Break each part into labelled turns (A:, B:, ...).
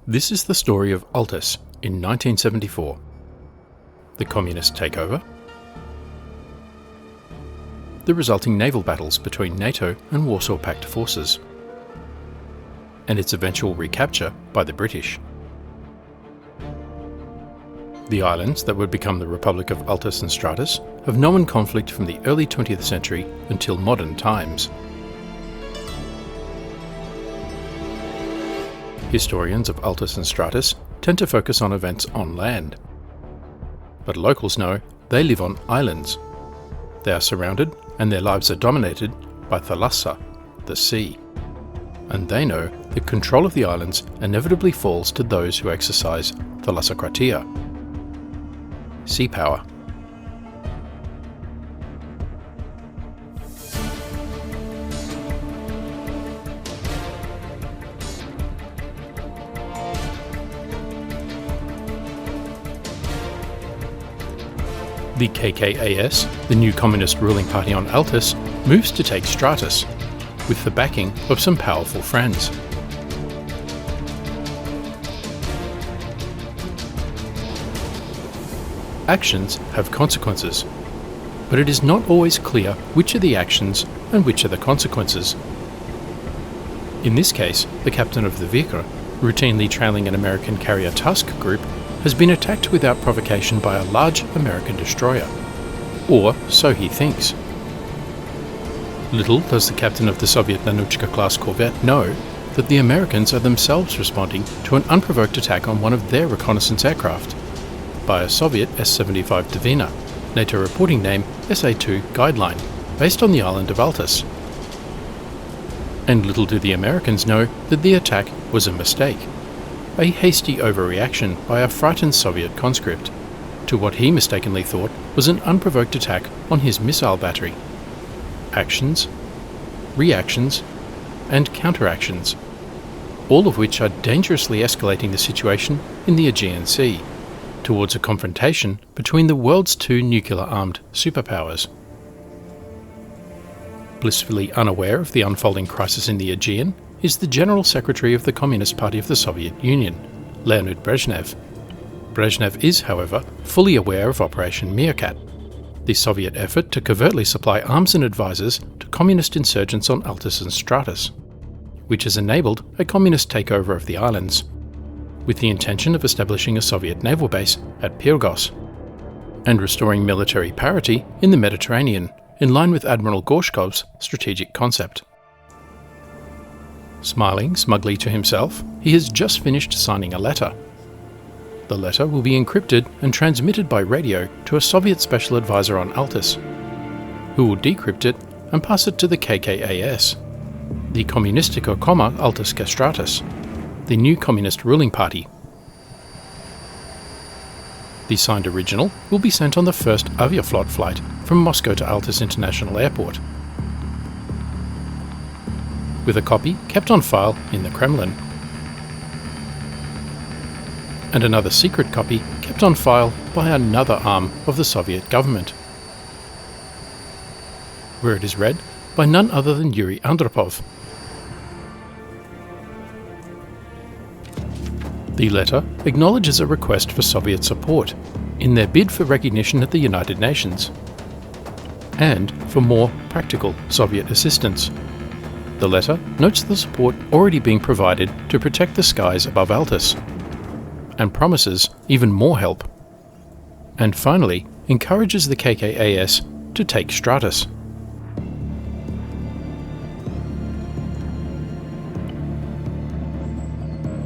A: This is the story of Altis in 1974. The communist takeover, the resulting naval battles between NATO and Warsaw Pact forces, and its eventual recapture by the British. The islands that would become the Republic of Altis and Stratis have known conflict from the early 20th century until modern times. Historians of Altis and Stratis tend to focus on events on land. But locals know they live on islands. They are surrounded and their lives are dominated by thalassa, the sea. And they know that control of the islands inevitably falls to those who exercise thalassocratia, sea power. The KKAS, the new communist ruling party on Altis, moves to take Stratis, with the backing of some powerful friends. Actions have consequences, but it is not always clear which are the actions and which are the consequences. In this case, the captain of the Vikra, routinely trailing an American carrier task group, has been attacked without provocation by a large American destroyer. Or so he thinks. Little does the captain of the Soviet Nanuchka-class corvette know that the Americans are themselves responding to an unprovoked attack on one of their reconnaissance aircraft by a Soviet S-75 Dvina, NATO reporting name SA-2 Guideline, based on the island of Altis. And little do the Americans know that the attack was a mistake. A hasty overreaction by a frightened Soviet conscript to what he mistakenly thought was an unprovoked attack on his missile battery. Actions, reactions, and counteractions, all of which are dangerously escalating the situation in the Aegean Sea towards a confrontation between the world's two nuclear-armed superpowers. Blissfully unaware of the unfolding crisis in the Aegean is the General Secretary of the Communist Party of the Soviet Union, Leonid Brezhnev. Brezhnev is, however, fully aware of Operation Meerkat, the Soviet effort to covertly supply arms and advisors to communist insurgents on Altis and Stratis, which has enabled a communist takeover of the islands, with the intention of establishing a Soviet naval base at Pyrgos, and restoring military parity in the Mediterranean, in line with Admiral Gorshkov's strategic concept. Smiling smugly to himself, he has just finished signing a letter. The letter will be encrypted and transmitted by radio to a Soviet special advisor on Altis, who will decrypt it and pass it to the KKAS, the Komunistico Altis Stratis, the new communist ruling party. The signed original will be sent on the first Aviaflot flight from Moscow to Altis International Airport, with a copy kept on file in the Kremlin, and another secret copy kept on file by another arm of the Soviet government, where it is read by none other than Yuri Andropov. The letter acknowledges a request for Soviet support in their bid for recognition at the United Nations, and for more practical Soviet assistance. The letter notes the support already being provided to protect the skies above Altis, and promises even more help. And finally, encourages the KKAS to take Stratis.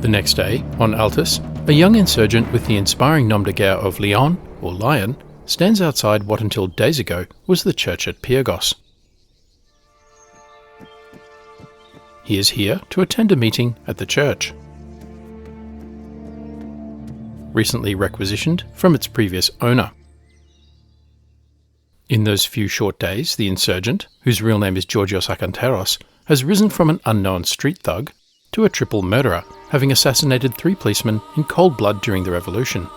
A: The next day, on Altis, a young insurgent with the inspiring nom de guerre of Lion, or Lion, stands outside what until days ago was the church at Pyrgos. He is here to attend a meeting at the church, recently requisitioned from its previous owner. In those few short days, the insurgent, whose real name is Georgios Akanteros, has risen from an unknown street thug to a triple murderer, having assassinated 3 policemen in cold blood during the revolution,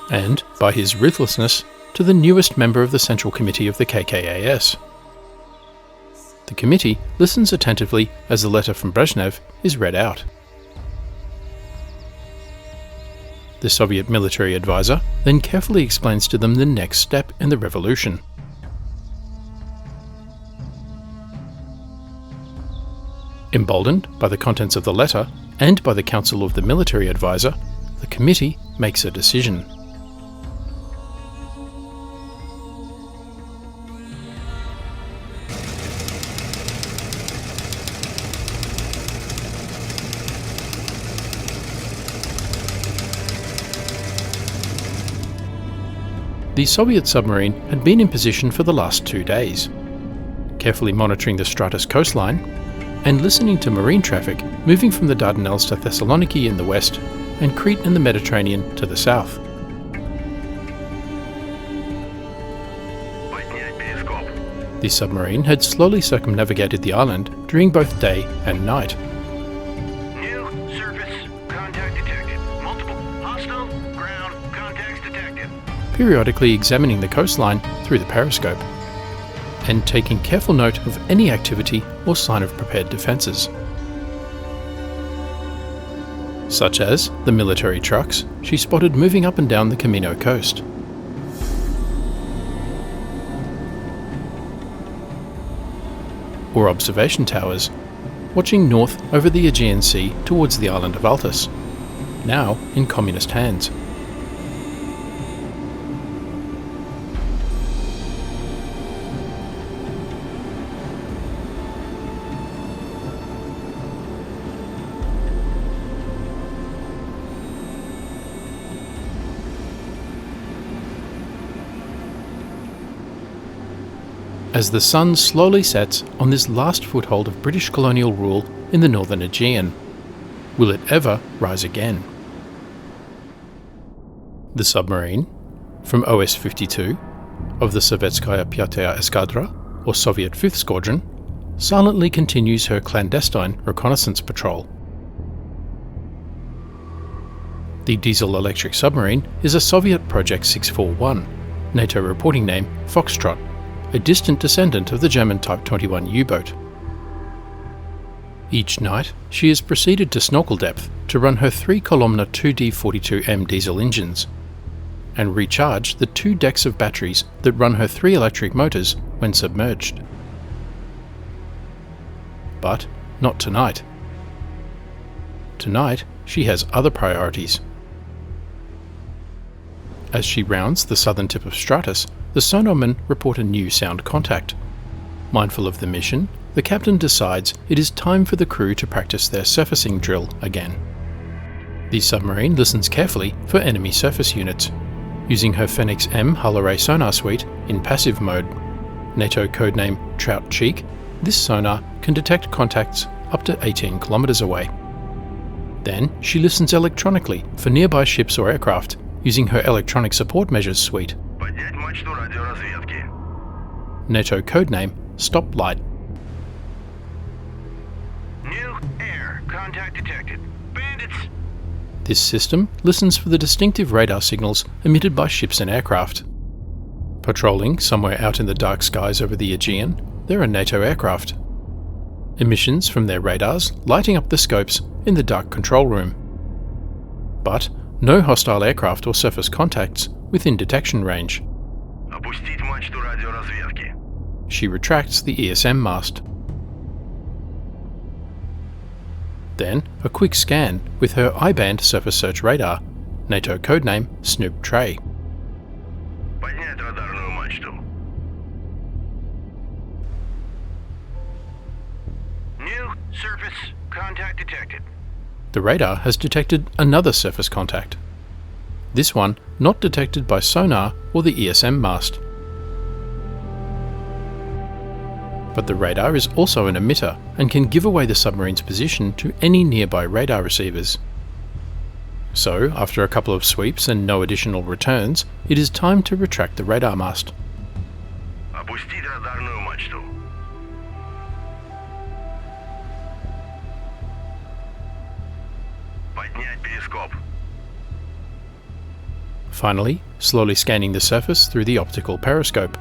A: and, by his ruthlessness, to the newest member of the Central Committee of the KKAS. The committee listens attentively as the letter from Brezhnev is read out. The Soviet military advisor then carefully explains to them the next step in the revolution. Emboldened by the contents of the letter and by the counsel of the military advisor, the committee makes a decision. The Soviet submarine had been in position for the last 2 days, carefully monitoring the Stratis coastline and listening to marine traffic moving from the Dardanelles to Thessaloniki in the west and Crete and the Mediterranean to the south. The submarine had slowly circumnavigated the island during both day and night.
B: New surface contact detected. Multiple hostile ground contacts detected.
A: Periodically examining the coastline through the periscope and taking careful note of any activity or sign of prepared defences, such as the military trucks she spotted moving up and down the Camino coast. Or observation towers, watching north over the Aegean Sea towards the island of Altis, now in communist hands. As the sun slowly sets on this last foothold of British colonial rule in the northern Aegean, will it ever rise again? The submarine, from OS-52 of the Sovetskaya Pyataya Eskadra, or Soviet 5th Squadron, silently continues her clandestine reconnaissance patrol. The diesel-electric submarine is a Soviet Project 641, NATO reporting name Foxtrot, a distant descendant of the German Type 21 U-boat. Each night, she is proceeded to snorkel depth to run her 3-columnar 2D42M diesel engines and recharge the 2 decks of batteries that run her 3 electric motors when submerged. But not tonight. Tonight, she has other priorities. As she rounds the southern tip of Stratis, the sonarmen report a new sound contact. Mindful of the mission, the captain decides it is time for the crew to practice their surfacing drill again. The submarine listens carefully for enemy surface units, using her Phoenix M hull array sonar suite in passive mode. NATO codename Trout Cheek, this sonar can detect contacts up to 18 kilometers away. Then she listens electronically for nearby ships or aircraft, using her electronic support measures suite. NATO codename Stoplight.
B: New air contact detected. Bandits.
A: This system listens for the distinctive radar signals emitted by ships and aircraft. Patrolling somewhere out in the dark skies over the Aegean, there are NATO aircraft. Emissions from their radars lighting up the scopes in the dark control room. But no hostile aircraft or surface contacts within detection range.
B: Опустить мачту радиоразведки.
A: She retracts the ESM mast. Then a quick scan with her I-band surface search radar, NATO codename Snoop Tray.
B: Поднять радарную мачту. New surface contact detected.
A: The radar has detected another surface contact. This one not detected by sonar or the ESM mast. But the radar is also an emitter and can give away the submarine's position to any nearby radar receivers. So, after a couple of sweeps and no additional returns, it is time to retract the radar mast.
B: Опустить радарную мачту. Поднять перископ.
A: Finally, slowly scanning the surface through the optical periscope.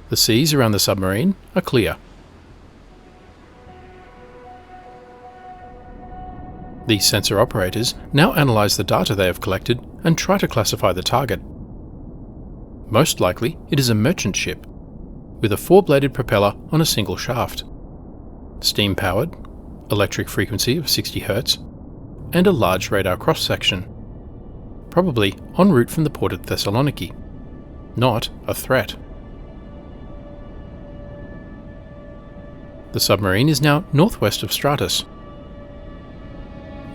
A: The seas around the submarine are clear. These sensor operators now analyse the data they have collected and try to classify the target. Most likely, it is a merchant ship, with a 4-bladed propeller on a single shaft, steam-powered, electric frequency of 60 Hz, and a large radar cross-section, probably en route from the port of Thessaloniki, not a threat. The submarine is now northwest of Stratis.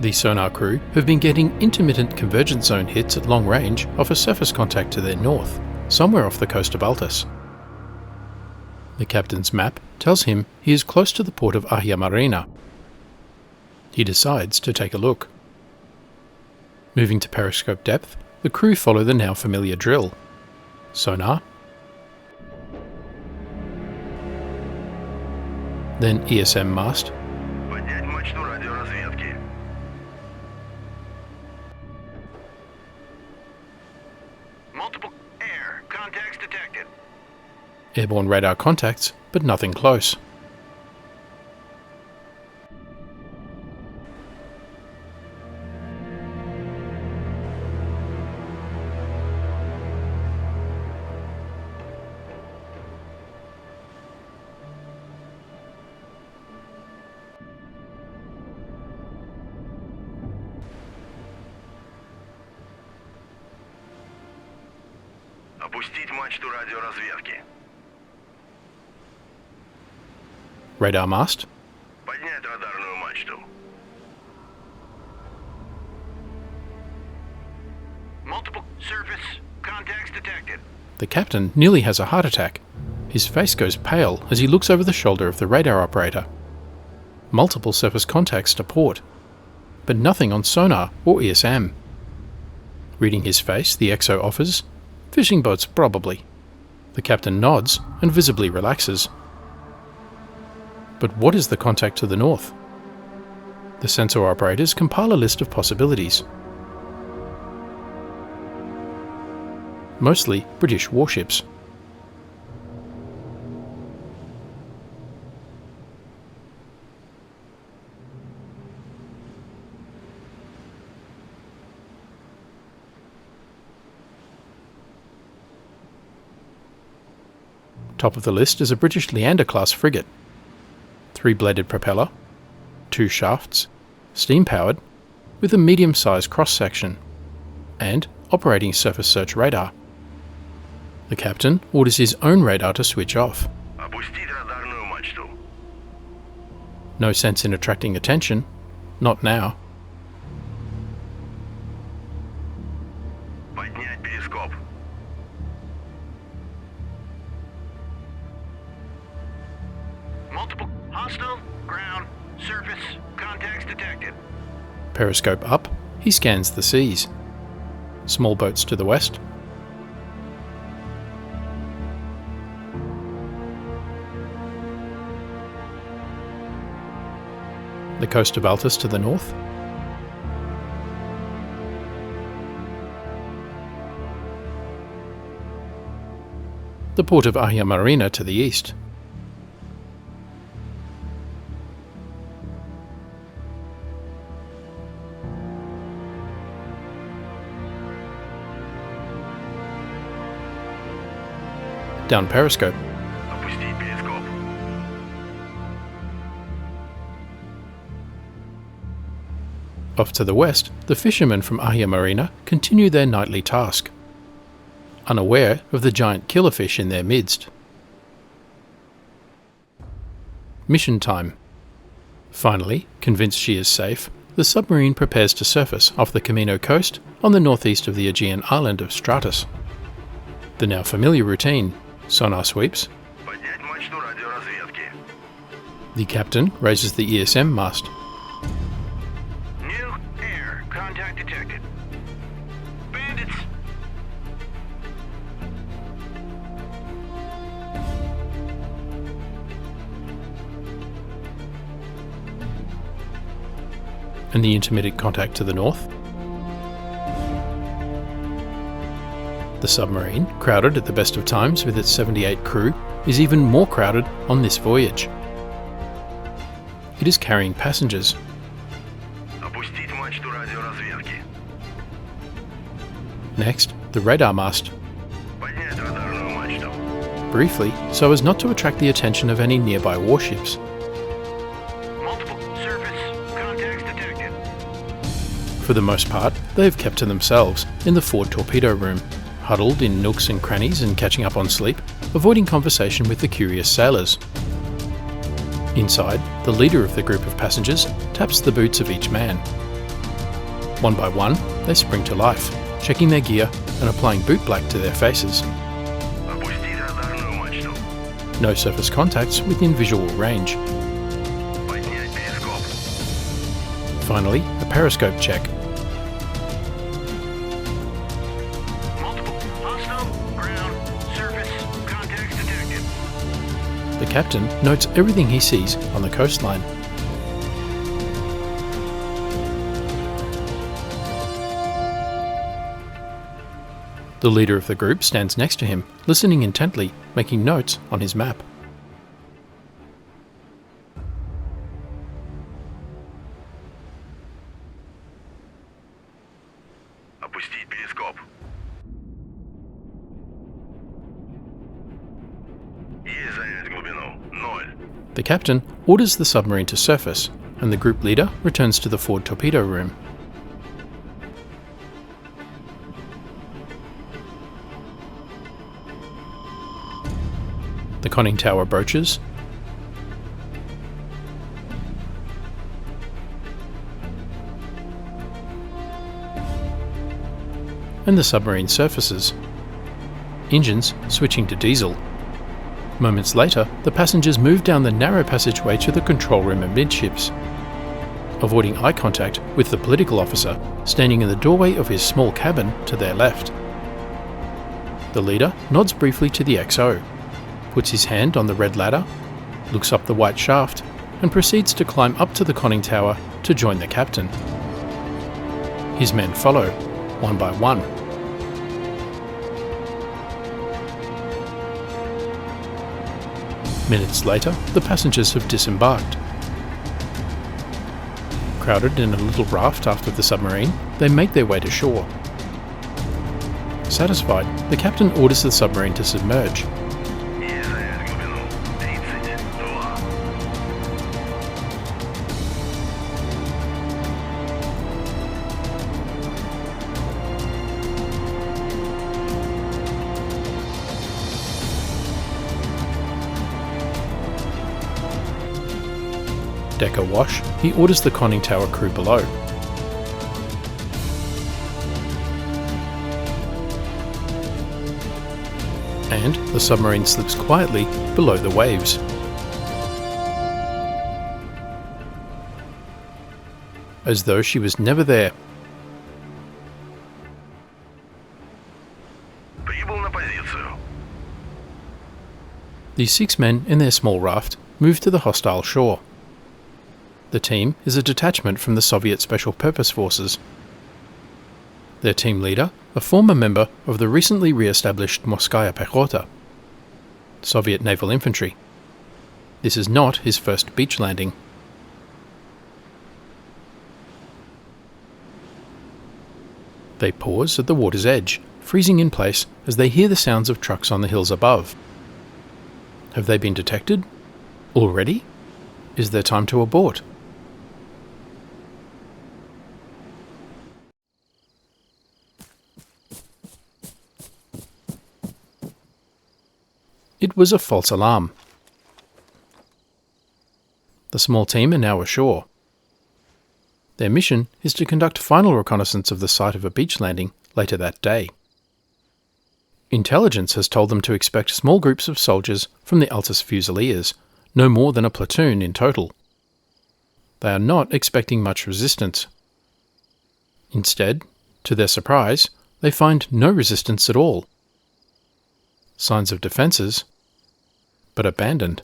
A: The sonar crew have been getting intermittent convergence zone hits at long range off a surface contact to their north, somewhere off the coast of Altis. The captain's map tells him he is close to the port of Ahia Marina. He decides to take a look. Moving to periscope depth, the crew follow the now familiar drill. Sonar, then ESM mast,
B: Поднять мачту радиоразведки. Multiple air contacts detected.
A: airborne radar contacts, but nothing close.
B: Опустить мачту радиоразведки.
A: Radar mast,
B: Поднять радарную мачту. Multiple surface contacts detected.
A: the captain nearly has a heart attack. His face goes pale as he looks over the shoulder of the radar operator. Multiple surface contacts to port, but nothing on sonar or ESM. Reading his face, the XO offers, "Fishing boats, probably." The captain nods and visibly relaxes. But what is the contact to the north? The sensor operators compile a list of possibilities. Mostly British warships. Top of the list is a British Leander-class frigate. 3-bladed propeller, 2 shafts, steam-powered, with a medium-sized cross-section, and operating surface search radar. The captain orders his own radar to switch off.
B: Опустить радарную мачту.
A: No sense in attracting attention, not now.
B: Поднять перископ. Multiple hostile ground surface contacts detected.
A: Periscope up, he scans the seas. Small boats to the west. The coast of Altis to the north. The port of Ahia Marina to the east. Down periscope.
B: Опустить перископ.
A: Off to the west, the fishermen from Ahia Marina continue their nightly task, unaware of the giant killerfish in their midst. Mission time. Finally, convinced she is safe, the submarine prepares to surface off the Camino coast on the northeast of the Aegean island of Stratis. The now familiar routine: sonar sweeps.
B: Поднять мачту радиоразведки.
A: The captain raises the ESM mast.
B: New air contact detected. Bandits.
A: And the intermittent contact to the north. The submarine, crowded at the best of times with its 78 crew, is even more crowded on this voyage. It is carrying passengers.
B: Опустить мачту радиоразведки.
A: Next, the radar mast,
B: Поднять радарную мачту.
A: briefly so as not to attract the attention of any nearby warships.
B: Multiple surface contacts detected.
A: For the most part, they have kept to themselves in the forward torpedo room, huddled in nooks and crannies and catching up on sleep, avoiding conversation with the curious sailors. Inside, the leader of the group of passengers taps the boots of each man. One by one, they spring to life, checking their gear and applying boot black to their faces.
B: Опустить радарную мачту.
A: No surface contacts within visual range.
B: Поднять перископ.
A: Finally, a periscope check.
B: Multiple hostile ground surface contacts detected.
A: The captain notes everything he sees on the coastline. The leader of the group stands next to him, listening intently, making notes on his map.
B: Опустить перископ. Есть занять глубину. 0.
A: The captain orders the submarine to surface, and the group leader returns to the forward torpedo room. The conning tower broaches, and the submarine surfaces, engines switching to diesel. Moments later, the passengers move down the narrow passageway to the control room amidships, avoiding eye contact with the political officer standing in the doorway of his small cabin to their left. The leader nods briefly to the XO, puts his hand on the red ladder, looks up the white shaft, and proceeds to climb up to the conning tower to join the captain. His men follow, one by one. Minutes later, the passengers have disembarked. Crowded in a little raft after the submarine, they make their way to shore. Satisfied, the captain orders the submarine to submerge.
B: Есть занять глубину. 32.
A: Deck awash, he orders the conning tower crew below. And the submarine slips quietly below the waves. As though she was never there.
B: Прибыл на позицию.
A: The 6 men in their small raft move to the hostile shore. The team is a detachment from the Soviet Special Purpose Forces. Their team leader, a former member of the recently re-established Morskaya Pechota, Soviet naval infantry. This is not his first beach landing. They pause at the water's edge, freezing in place as they hear the sounds of trucks on the hills above. Have they been detected? Already? Is there time to abort? It was a false alarm. The small team are now ashore. Their mission is to conduct final reconnaissance of the site of a beach landing later that day. Intelligence has told them to expect small groups of soldiers from the Altis Fusiliers, no more than a platoon in total. They are not expecting much resistance. Instead, to their surprise, they find no resistance at all. Signs of defences, but abandoned.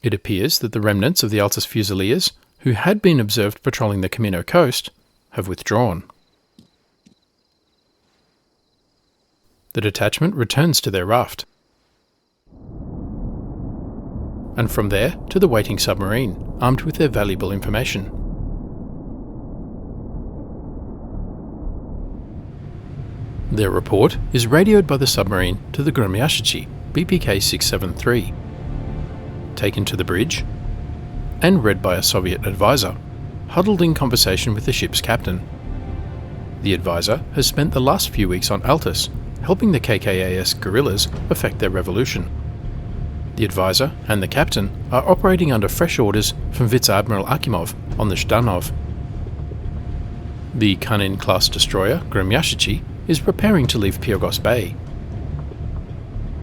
A: It appears that the remnants of the Altis Fusiliers, who had been observed patrolling the Camino coast, have withdrawn. The detachment returns to their raft, and from there to the waiting submarine, armed with their valuable information. Their report is radioed by the submarine to the Gromyashichi BPK 673, taken to the bridge, and read by a Soviet advisor, huddled in conversation with the ship's captain. The advisor has spent the last few weeks on Altis, helping the KKAS guerrillas effect their revolution. The advisor and the captain are operating under fresh orders from Vice-Admiral Akimov on the Zhdanov. The Kanin-class destroyer Gromyashichi is preparing to leave Pyrgos Bay.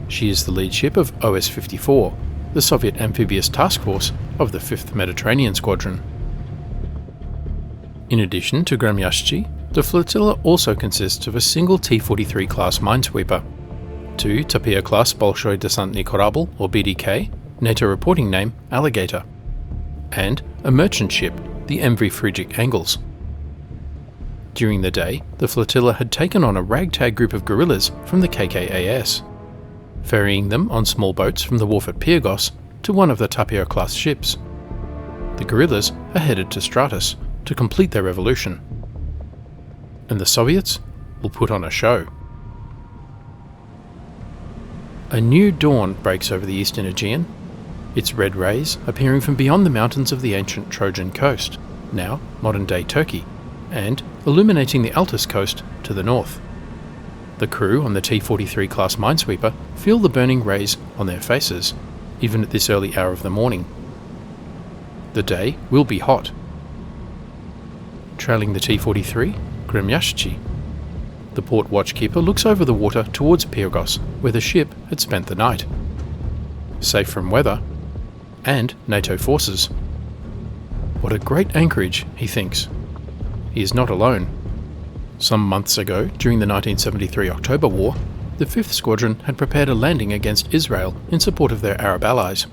A: She is the lead ship of OS-54, the Soviet amphibious task force of the 5th Mediterranean Squadron. In addition to Gromyashichi, the flotilla also consists of a single T-43 class minesweeper, 2 Tapir class Bolshoi Desantny Korabl or BDK, NATO reporting name Alligator, and a merchant ship, the MV Friedrich Engels. During the day, the flotilla had taken on a ragtag group of guerrillas from the KKAS, ferrying them on small boats from the wharf at Pyrgos to one of the Tapir class ships. The guerrillas are headed to Stratis to complete their revolution, and the Soviets will put on a show. A new dawn breaks over the eastern Aegean, its red rays appearing from beyond the mountains of the ancient Trojan coast, now modern-day Turkey, and illuminating the Altis coast to the north. The crew on the T-43 class minesweeper feel the burning rays on their faces, even at this early hour of the morning. The day will be hot. Trailing the T-43, Gromyashichi. The port watchkeeper looks over the water towards Pyrgos, where the ship had spent the night. Safe from weather and NATO forces. What a great anchorage, he thinks. He is not alone. Some months ago, during the 1973 October War, the 5th Squadron had prepared a landing against Israel in support of their Arab allies.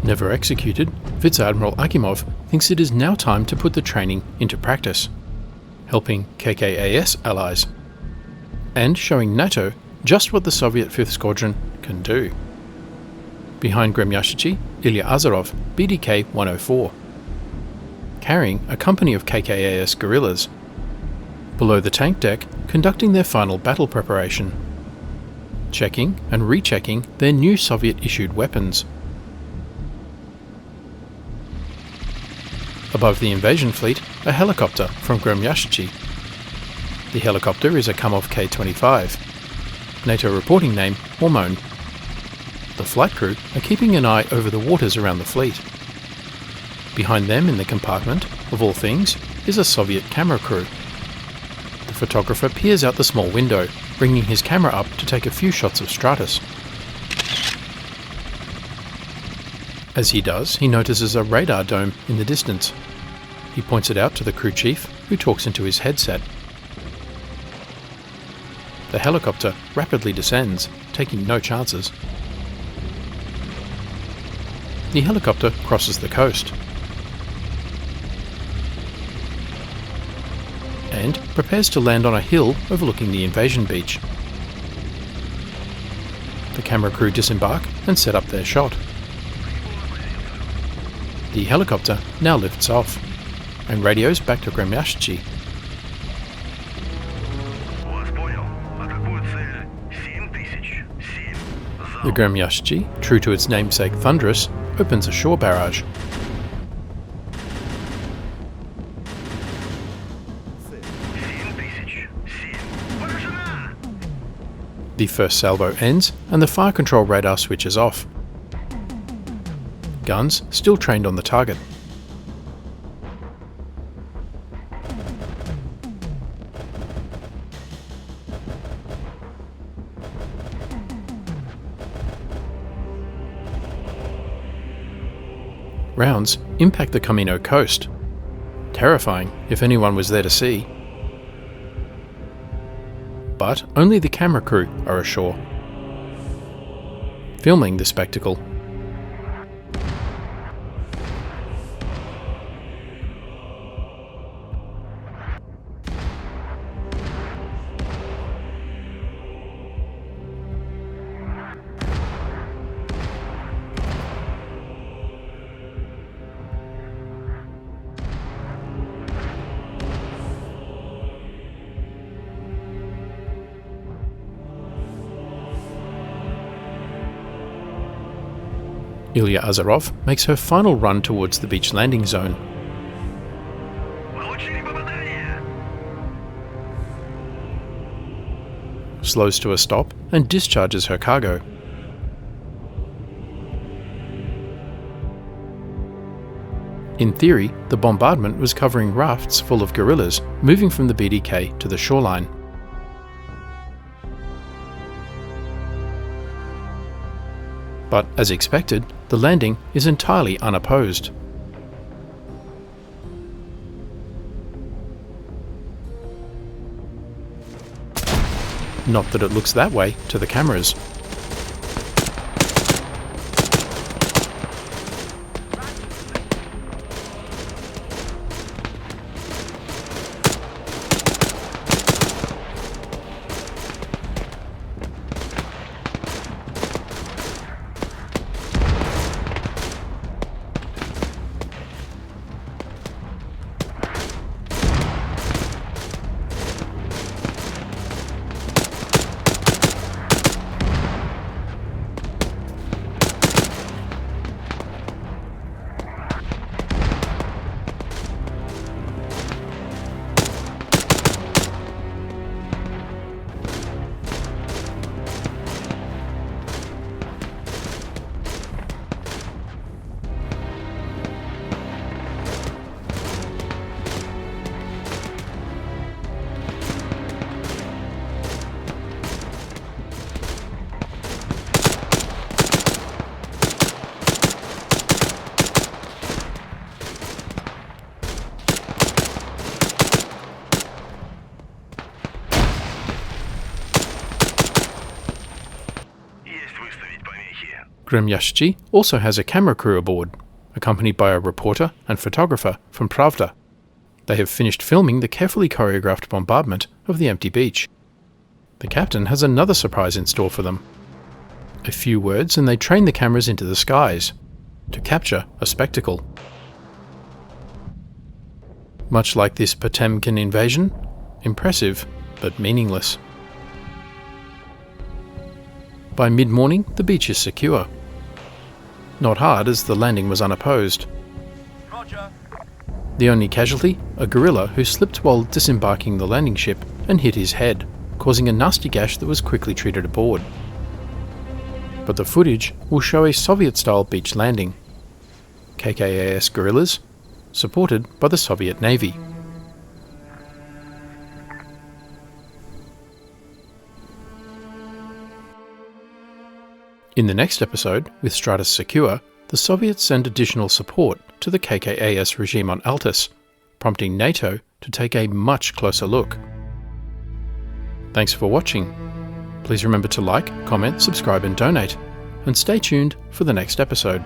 A: Never executed, Vice-Admiral Akimov thinks it is now time to put the training into practice, helping KKAS allies, and showing NATO just what the Soviet 5th Squadron can do. Behind Gromyashichi, Ilya Azarov, BDK 104, carrying a company of KKAS guerrillas. Below the tank deck, conducting their final battle preparation, checking and rechecking their new Soviet-issued weapons. Above the invasion fleet, a helicopter from Gromyashichi. The helicopter is a Kamov K-25, NATO reporting name Hormone. The flight crew are keeping an eye over the waters around the fleet. Behind them in the compartment, of all things, is a Soviet camera crew. The photographer peers out the small window, bringing his camera up to take a few shots of Stratis. As he does, he notices a radar dome in the distance. He points it out to the crew chief, who talks into his headset. The helicopter rapidly descends, taking no chances. The helicopter crosses the coast and prepares to land on a hill overlooking the invasion beach. The camera crew disembark and set up their shot. The helicopter now lifts off and radios back to Gromyashichi. The Gromyashichi, true to its namesake Thunderous, opens a shore barrage. The first salvo ends and the fire control radar switches off. Guns still trained on the target. Rounds impact the Camino coast. Terrifying if anyone was there to see. But only the camera crew are ashore, filming the spectacle. Ilya Azarov makes her final run towards the beach landing zone. Slows to a stop and discharges her cargo. In theory, the bombardment was covering rafts full of guerrillas moving from the BDK to the shoreline. But as expected, the landing is entirely unopposed. Not that it looks that way to the cameras. Gremyashchi also has a camera crew aboard, accompanied by a reporter and photographer from Pravda. They have finished filming the carefully choreographed bombardment of the empty beach. The captain has another surprise in store for them. A few words and they train the cameras into the skies to capture a spectacle. Much like this Potemkin invasion, impressive but meaningless. By mid-morning, the beach is secure. Not hard, as the landing was unopposed.
B: Roger.
A: The only casualty, a guerrilla who slipped while disembarking the landing ship and hit his head, causing a nasty gash that was quickly treated aboard. But the footage will show a Soviet-style beach landing. KKAS guerrillas, supported by the Soviet Navy. In the next episode, with Stratis secure, the Soviets send additional support to the KKAS regime on Altis, prompting NATO to take a much closer look. Thanks for watching. Please remember to like, comment, subscribe and donate, and stay tuned for the next episode.